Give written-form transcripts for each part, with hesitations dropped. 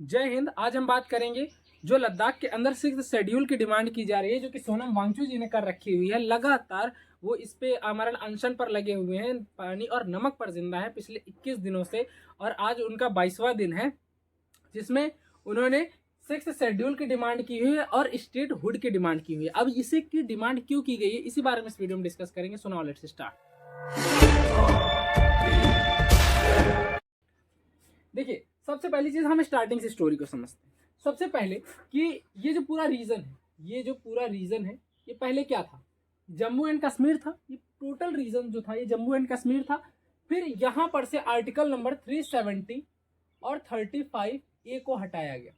जय हिंद। आज हम बात करेंगे जो लद्दाख के अंदर सिक्स शेड्यूल की डिमांड की जा रही है, जो कि सोनम वांगचुक जी ने कर रखी हुई है। लगातार वो इस पे आमरण अनशन पर लगे हुए हैं, पानी और नमक पर जिंदा है पिछले 21 दिनों से, और आज उनका 22वां दिन है जिसमें उन्होंने सिक्स शेड्यूल की डिमांड की हुई है और स्टेट हुड की डिमांड की हुई है। अब इसी की डिमांड क्यों की गई है, इसी बारे में इस वीडियो में डिस्कस करेंगे। सुनाओ, लेट्स स्टार्ट। देखिए, सबसे पहली चीज हम स्टार्टिंग से स्टोरी को समझते हैं। सबसे पहले कि ये जो पूरा रीजन है, ये पहले क्या था? जम्मू एंड कश्मीर था। ये टोटल रीजन जो था, ये जम्मू एंड कश्मीर था। फिर यहां पर से आर्टिकल नंबर 370 और 35 ए को हटाया गया।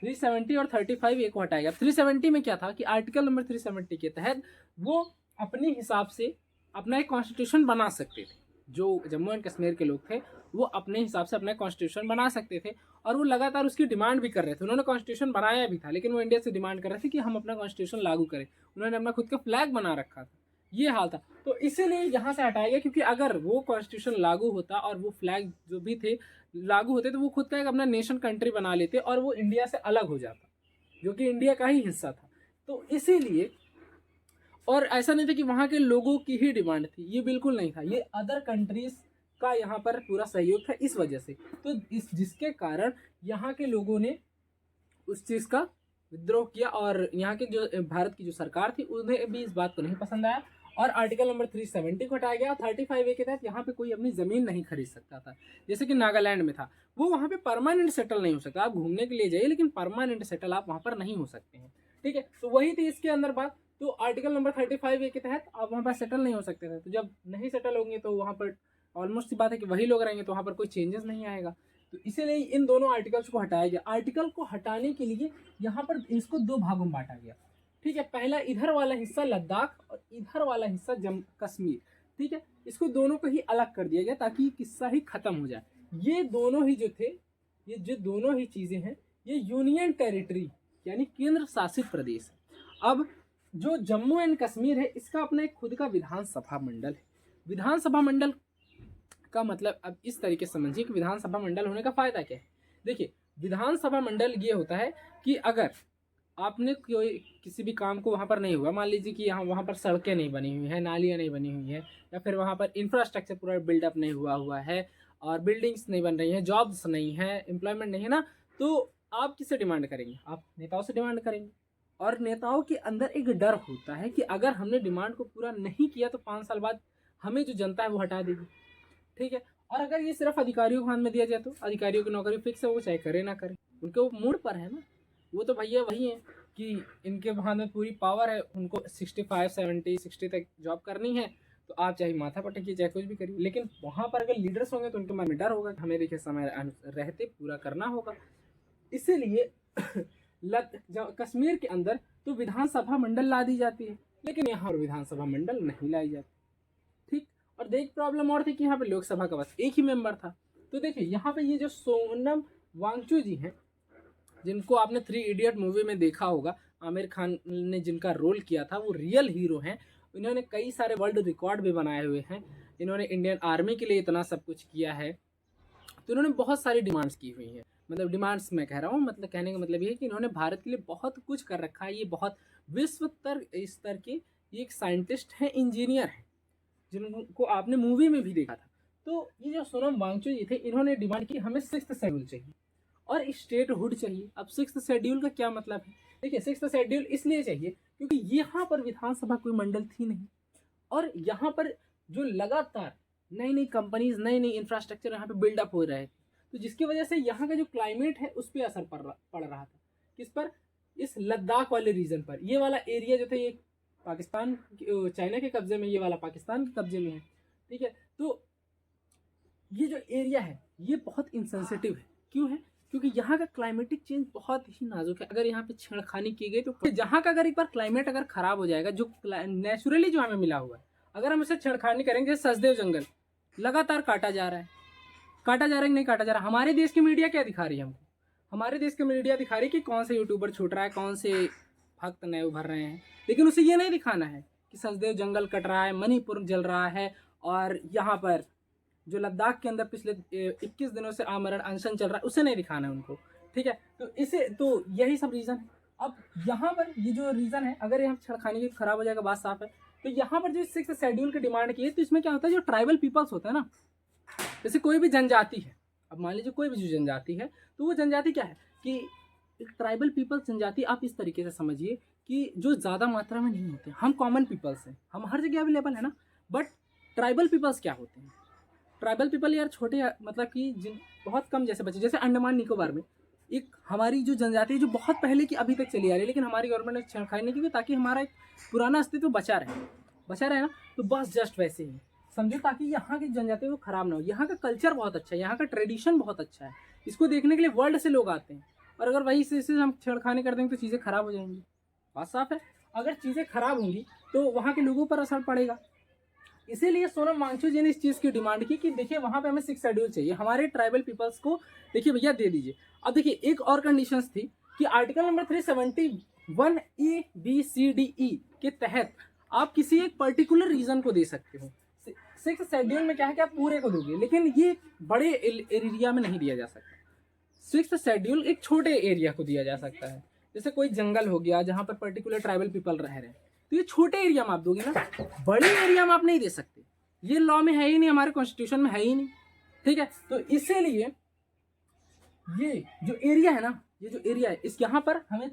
370 और 35 ए को हटाया गया। 370 में क्या था कि आर्टिकल नंबर 370 के तहत वो अपने हिसाब से अपना एक कॉन्स्टिट्यूशन बना सकते थे। जो जम्मू एंड कश्मीर के लोग थे वो अपने हिसाब से अपना कॉन्स्टिट्यूशन बना सकते थे, और वो लगातार उसकी डिमांड भी कर रहे थे। उन्होंने कॉन्स्टिट्यूशन बनाया भी था, लेकिन वो इंडिया से डिमांड कर रहे थे कि हम अपना कॉन्स्टिट्यूशन लागू करें। उन्होंने अपना खुद का फ्लैग बना रखा था, ये हाल था। तो इसीलिए यहाँ से हटाया गया, क्योंकि अगर वो कॉन्स्टिट्यूशन लागू होता और वो फ्लैग जो भी थे लागू होते, तो वो खुद का एक अपना नेशन कंट्री बना लेते और वो इंडिया से अलग हो जाता, जो कि इंडिया का ही हिस्सा था। तो इसीलिए, और ऐसा नहीं था कि वहाँ के लोगों की ही डिमांड थी, ये बिल्कुल नहीं था। ये अदर कंट्रीज का यहाँ पर पूरा सहयोग था इस वजह से। तो इस जिसके कारण यहाँ के लोगों ने उस चीज़ का विद्रोह किया, और यहाँ के जो भारत की जो सरकार थी उन्हें भी इस बात को नहीं पसंद आया, और आर्टिकल नंबर 370 को हटाया गया। 35 ए के तहत यहाँ पे कोई अपनी ज़मीन नहीं खरीद सकता था, जैसे कि नागालैंड में था। वो वहाँ पे परमानेंट सेटल नहीं हो सकता। आप घूमने के लिए जाइए, लेकिन परमानेंट सेटल आप वहाँ पर नहीं हो सकते हैं। ठीक है, तो वही थी इसके अंदर बात। तो आर्टिकल नंबर 35 ए के तहत आप वहाँ पर सेटल नहीं हो सकते थे। तो जब नहीं सेटल होंगे तो वहाँ पर ऑलमोस्ट सी बात है कि वही लोग रहेंगे, तो वहाँ पर कोई चेंजेस नहीं आएगा। तो इसीलिए इन दोनों आर्टिकल्स को हटाया गया। आर्टिकल को हटाने के लिए यहाँ पर इसको दो भागों में बांटा गया। ठीक है, पहला इधर वाला हिस्सा लद्दाख और इधर वाला हिस्सा जम्मू कश्मीर। ठीक है, इसको दोनों को ही अलग कर दिया गया ताकि किस्सा ही खत्म हो जाए। ये दोनों ही जो थे, ये जो दोनों ही चीजें हैं, ये यूनियन टेरिटरी यानी केंद्र शासित प्रदेश है। अब जो जम्मू एंड कश्मीर है, इसका अपना एक खुद का विधानसभा मंडल है। विधानसभा मंडल का मतलब अब इस तरीके से समझिए कि विधानसभा मंडल होने का फायदा क्या है। देखिए, विधानसभा मंडल ये होता है कि अगर आपने कोई किसी भी काम को वहाँ पर नहीं हुआ, मान लीजिए कि यहाँ वहाँ पर सड़कें नहीं बनी हुई हैं, नालियाँ नहीं बनी हुई हैं, या फिर वहाँ पर इंफ्रास्ट्रक्चर पूरा बिल्डअप नहीं हुआ है, और बिल्डिंग्स नहीं बन रही हैं, जॉब्स नहीं है, एम्प्लॉयमेंट नहीं है ना, तो आप किससे डिमांड करेंगे? आप नेताओं से डिमांड करेंगे। और नेताओं के अंदर एक डर होता है कि अगर हमने डिमांड को पूरा नहीं किया तो 5 साल बाद हमें जो जनता है वो हटा देगी। ठीक है, और अगर ये सिर्फ अधिकारियों के हाथ में दिया जाए तो अधिकारियों की नौकरी फिक्स है, वो चाहे करे ना करे, उनके वो मूड पर है ना। वो तो भैया वही है कि इनके हाथ में पूरी पावर है, उनको 65, 70, 60 तक जॉब करनी है, तो आप चाहे माथा पटकिए चाहे कुछ भी करिए। लेकिन वहाँ पर अगर लीडर्स होंगे तो उनके मन में डर होगा कि हमें देखिए समय रहते पूरा करना होगा। इसीलिए कश्मीर के अंदर तो विधानसभा मंडल ला दी जाती है, लेकिन यहाँ पर विधानसभा मंडल नहीं लाई जाती। ठीक, और देख प्रॉब्लम और थी कि यहाँ पे लोकसभा का बस एक ही मेंबर था। तो देखिए, यहाँ पे ये जो सोनम वांगचुक जी हैं, जिनको आपने 3 इडियट मूवी में देखा होगा, आमिर खान ने जिनका रोल किया था, वो रियल हीरो हैं। इन्होंने कई सारे वर्ल्ड रिकॉर्ड भी बनाए हुए हैं। इन्होंने इंडियन आर्मी के लिए इतना सब कुछ किया है। तो इन्होंने बहुत सारी डिमांड्स की हुई हैं। मतलब डिमांड्स मैं कह रहा हूँ, मतलब कहने का मतलब ये है कि इन्होंने भारत के लिए बहुत कुछ कर रखा है। ये बहुत विश्व स्तर के ये एक साइंटिस्ट हैं, इंजीनियर हैं, जिनको आपने मूवी में भी देखा था। तो ये जो सोनम वांगचुक जी थे, इन्होंने डिमांड की हमें सिक्स्थ शेड्यूल चाहिए और स्टेट हुड चाहिए। अब सिक्स्थ शेड्यूल का क्या मतलब है? देखिए, सिक्स्थ शेड्यूल इसलिए चाहिए क्योंकि यहाँ पर विधानसभा कोई मंडल थी नहीं, और यहाँ पर जो लगातार नई नई कंपनीज, नई नई इंफ्रास्ट्रक्चर यहाँ पे बिल्डअप हो रहे हैं, तो जिसकी वजह से यहाँ का जो क्लाइमेट है उस पर असर पड़ रहा था। किस पर? इस लद्दाख वाले रीजन पर। ये वाला एरिया जो था, ये पाकिस्तान, चाइना के कब्जे में, ये वाला पाकिस्तान के कब्जे में है। ठीक है, तो ये जो एरिया है ये बहुत इंसेंसिटिव है। क्यों है? क्योंकि यहाँ का क्लाइमेटिक चेंज बहुत ही नाजुक है। अगर यहाँ पे छेड़खानी की गई तो जहाँ का अगर एक बार क्लाइमेट अगर खराब हो जाएगा, जो नेचुरली जो हमें मिला हुआ है, अगर हम इसे छेड़खानी करेंगे, जैसे सचदेव जंगल लगातार काटा जा रहा है, काटा जा रहा है कि नहीं काटा जा रहा। हमारे देश की मीडिया क्या दिखा रही है हमको? हमारे देश की मीडिया दिखा रही है कि कौन से यूट्यूबर छूट रहा है, कौन से भक्त नए उभर रहे हैं, लेकिन उसे ये नहीं दिखाना है कि सचदेव जंगल कट रहा है, मणिपुर जल रहा है, और यहाँ पर जो लद्दाख के अंदर पिछले 21 दिनों से आमरण अनशन चल रहा है, उसे नहीं दिखाना है उनको। ठीक है, तो इसे तो यही सब रीज़न है। अब यहाँ पर ये जो रीज़न है, अगर यहाँ छेड़खानी की खराब हो जाएगा, बात साफ है। तो यहाँ पर जो 6 शेड्यूल की डिमांड की है, तो इसमें क्या होता है, जो ट्राइबल पीपल्स होते हैं ना, जैसे कोई भी जनजाति है, अब मान लीजिए कोई भी जो जनजाति है, तो वो जनजाति क्या है कि ट्राइबल पीपल्स जनजाति आप इस तरीके से समझिए कि जो ज़्यादा मात्रा में नहीं होते, हम कॉमन पीपल्स हैं, हम हर जगह अवेलेबल है ना, बट ट्राइबल पीपल्स क्या होते हैं, ट्राइबल पीपल यार छोटे, मतलब कि जिन बहुत कम जैसे बचे, जैसे अंडमान निकोबार में एक हमारी जो जनजाति है जो बहुत पहले की अभी तक चली आ रही है, लेकिन हमारी गवर्नमेंट ने छेड़खानी नहीं की ताकि हमारा एक पुराना अस्तित्व बचा रहे ना, तो बस जस्ट वैसे ही समझो, ताकि यहाँ की जनजाति वो खराब ना हो। यहाँ का कल्चर बहुत अच्छा है, यहाँ का ट्रेडिशन बहुत अच्छा है, इसको देखने के लिए वर्ल्ड से लोग आते हैं, और अगर वही से हम छेड़खानी कर देंगे तो चीज़ें खराब हो जाएंगी। बात साफ है, अगर चीज़ें खराब होंगी तो वहाँ के लोगों पर असर पड़ेगा। इसीलिए सोनम वांगचुक जी ने इस चीज़ की डिमांड की कि देखिए वहाँ पे हमें 6 शेड्यूल चाहिए, हमारे ट्राइबल पीपल्स को देखिए भैया दे दीजिए। अब देखिए एक और कंडीशंस थी कि आर्टिकल नंबर 371 EBCDE के तहत आप किसी एक पर्टिकुलर रीजन को दे सकते हो। 6 शेड्यूल में क्या है कि आप पूरे को दोगे, लेकिन ये बड़े एरिया में नहीं दिया जा सकता। 6 शेड्यूल एक छोटे एरिया को दिया जा सकता है, जैसे कोई जंगल हो गया जहाँ पर पर्टिकुलर ट्राइबल पीपल रह रहे हैं, तो ये छोटे एरिया में आप दोगे ना, बड़े एरिया में आप नहीं दे सकते, ये लॉ में है ही नहीं, हमारे कॉन्स्टिट्यूशन में है ही नहीं। ठीक है, तो इसीलिए ये जो एरिया है ना, ये जो एरिया है इस यहाँ पर हमें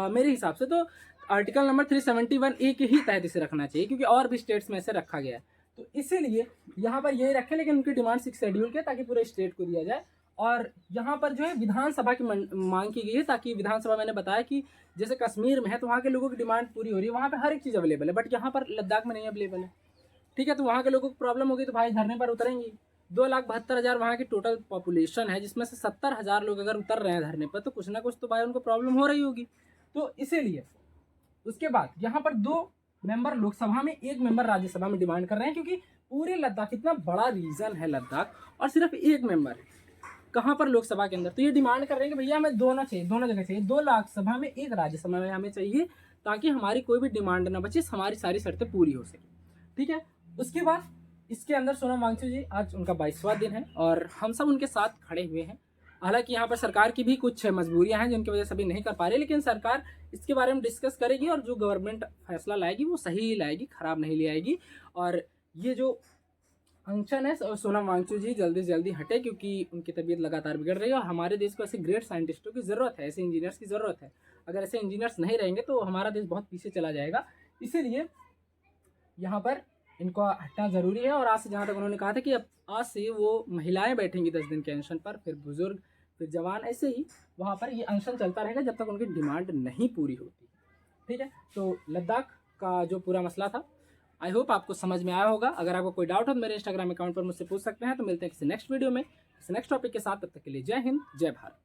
मेरे हिसाब से तो आर्टिकल नंबर 371A के ही तहत इसे रखना चाहिए, क्योंकि और भी स्टेट्स में ऐसे रखा गया है, तो इसीलिए यहाँ पर यही रखे, लेकिन उनकी डिमांड 6 शेड्यूल के ताकि पूरे स्टेट को दिया जाए। और यहाँ पर जो है विधानसभा की मांग की गई है, ताकि विधानसभा मैंने बताया कि जैसे कश्मीर में है तो वहाँ के लोगों की डिमांड पूरी हो रही है, वहाँ पे हर एक चीज़ अवेलेबल है, बट यहाँ पर लद्दाख में नहीं अवेलेबल है। ठीक है, तो वहाँ के लोगों को प्रॉब्लम होगी तो भाई धरने पर उतरेंगे। 2,72,000 वहाँ की टोटल पॉपुलेशन है, जिसमें से 70,000 लोग अगर उतर रहे हैं धरने पर, तो कुछ ना कुछ तो भाई उनको प्रॉब्लम हो रही होगी। तो इसीलिए उसके बाद यहाँ पर 2 मेंबर लोकसभा में, 1 मेंबर राज्यसभा में डिमांड कर रहे हैं, क्योंकि पूरे लद्दाख इतना बड़ा रीजन है लद्दाख, और सिर्फ 1 मेंबर है कहाँ पर, लोकसभा के अंदर। तो ये डिमांड कर रहे हैं कि भैया हमें दोनों चाहिए, दोनों जगह चाहिए, 2 लोकसभा में 1 राज्यसभा में हमें चाहिए, ताकि हमारी कोई भी डिमांड ना बचे, हमारी सारी शर्तें पूरी हो सके। ठीक है, उसके बाद इसके अंदर सोनम वांगचुक जी आज उनका 22वां दिन है और हम सब उनके साथ खड़े हुए हैं। हालांकि यहाँ पर सरकार की भी कुछ मजबूरियां हैं जिनकी वजह से अभी नहीं कर पा रहे, लेकिन सरकार इसके बारे में डिस्कस करेगी और जो गवर्नमेंट फैसला लाएगी वो सही लाएगी, खराब नहीं ले आएगी। और ये जो अनशन है सोनम वांगचुक जी जल्दी से जल्दी हटे, क्योंकि उनकी तबीयत लगातार बिगड़ रही है और हमारे देश को ऐसे ग्रेट साइंटिस्टों की ज़रूरत है, ऐसे इंजीनियर्स की ज़रूरत है। अगर ऐसे इंजीनियर्स नहीं रहेंगे तो हमारा देश बहुत पीछे चला जाएगा। इसीलिए यहाँ पर इनको हटना ज़रूरी है। और आज से, जहाँ तक उन्होंने कहा था कि अब आज से वो महिलाएं बैठेंगी 10 दिन के अनशन पर, फिर बुजुर्ग, फिर जवान, ऐसे ही वहाँ पर ये अनशन चलता रहेगा जब तक उनकी डिमांड नहीं पूरी होती। ठीक है, तो लद्दाख का जो पूरा मसला था, आई होप आपको समझ में आया होगा। अगर आपको कोई डाउट हो तो मेरे इंस्टाग्राम अकाउंट पर मुझसे पूछ सकते हैं। तो मिलते हैं किसी नेक्स्ट वीडियो में किसी नेक्स्ट टॉपिक के साथ, तब तक के लिए जय हिंद, जय भारत।